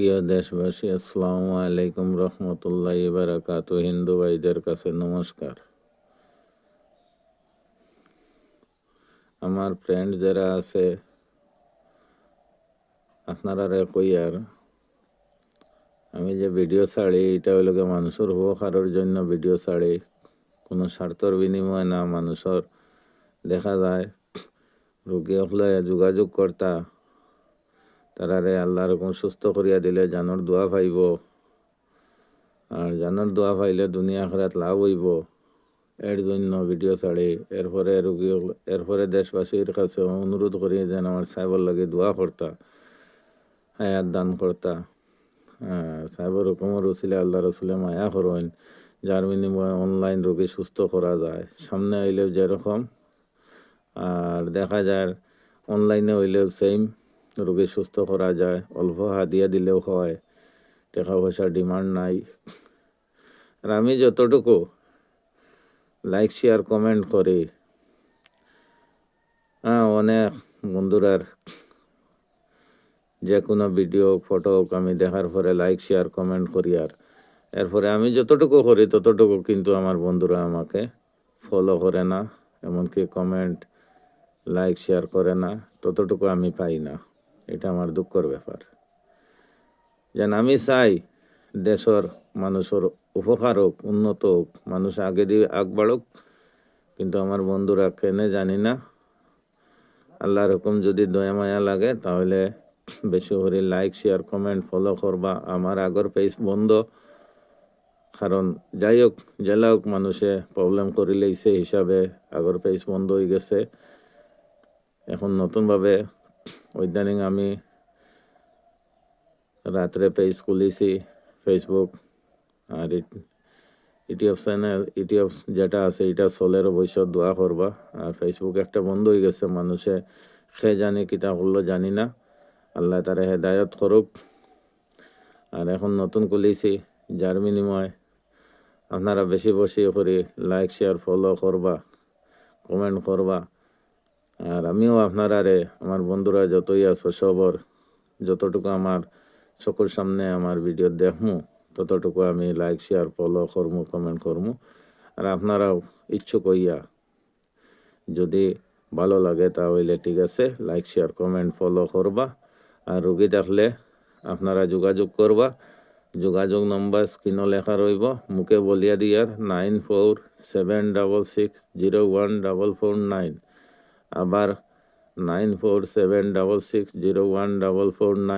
প্রিয় দেশবাসী, আসসালামু আলাইকুম রহমতুল্লাহি বারাকাতু। হিন্দু ভাইদের কাছে নমস্কার। আমার ফ্রেন্ড যারা আছে আপনারা কইয়ার আমি যে ভিডিও ছাড়ি এটা হইল মানুষের উপকারের জন্য ভিডিও ছাড়ি, কোনো স্বার্থর বিনিময় না। মানুষের দেখা যায় রোগী হলে যোগাযোগ কর্তা তারারে আল্লাহ রকম সুস্থ করিয়া দিলে জানোর দোয়া পাইব, আর জানোর দোয়া পাইলে দুনিয়া আখিরাত লাভ হইব। এর জন্য ভিডিও ছাড়ি। এরপরে দেশবাসীর কাছে অনুরোধ করি যেন আমার সাহেবের লাগে দোয়া করতা, হায়াত দান করতা। সাহেবের হুকুমের উছিলে আল্লাহ রসুলে মায়া করেন, যার বিনিময়ে অনলাইন রোগী সুস্থ করা যায়। সামনে আইলেও যেরকম, আর দেখা যায় অনলাইনে হইলেও সেম রোগী সুস্থ করা যায়। অল্প হাদিয়া দিলেও হয়, টাকা পয়সার ডিমান্ড নাই। আর আমি যতটুকু লাইক শেয়ার কমেন্ট করি, অনেক বন্ধুরার যে কোনো ভিডিও ফটো আমি দেখার পরে লাইক শেয়ার কমেন্ট করি। আর এরপরে আমি যতটুকু করি ততটুকু কিন্তু আমার বন্ধুরা আমাকে ফলো করে না, এমনকি কমেন্ট লাইক শেয়ার করে না, ততটুকু আমি পাই না। এটা আমার দুঃখের ব্যাপার। যেন আমি চাই দেশের মানুষের উপকার হোক, উন্নত হোক, মানুষ আগে দিয়ে আগ বাড়ুক, কিন্তু আমার বন্ধুরা কেনে জানি না। আল্লাহর হুকুম যদি দয়া মায়া লাগে তাহলে বেশি করে লাইক শেয়ার কমেন্ট ফলো করবা। আমার আগর পেজ বন্ধ, কারণ যাই হোক জেলা হোক মানুষে প্রবলেম করিলেই সে হিসাবে আগর পেজ বন্ধ হয়ে গেছে। এখন নতুনভাবে বৈজ্ঞানিক আমি রাত্রে পেজ খুলেছি ফেসবুক। আর ইউটিউব চ্যানেল, ইউটিউব যেটা আছে এটা চলের অবশ্য দোয়া করবা। আর ফেসবুক একটা বন্ধ হয়ে গেছে, মানুষে সে জানি কিতা করলো জানি না, আল্লাহ তারা হেদায়ত করুক। আর এখন নতুন খুলেছি, যার বিনিময় আপনারা বেশি বেশি করে লাইক শেয়ার ফলো করবা, কমেন্ট করবা। আর আমিও আপনারারে আমার বন্ধুরা যতই আছো সবর যতটুকু আমার চোখের সামনে আমার ভিডিও দেখমু ততটুকু আমি লাইক শেয়ার ফলো করমু, কমেন্ট করমু। আর আপনারাও ইচ্ছুক হইয়া যদি ভালো লাগে তাহলে ঠিক আছে, লাইক শেয়ার কমেন্ট ফলো করবা। আর রুগী দেখলে আপনারা যোগাযোগ করবা। যোগাযোগ নম্বর স্ক্রিনও লেখা রইব, মুখে বলিয়া দিয়ার 9476601449। আবার 9476601449।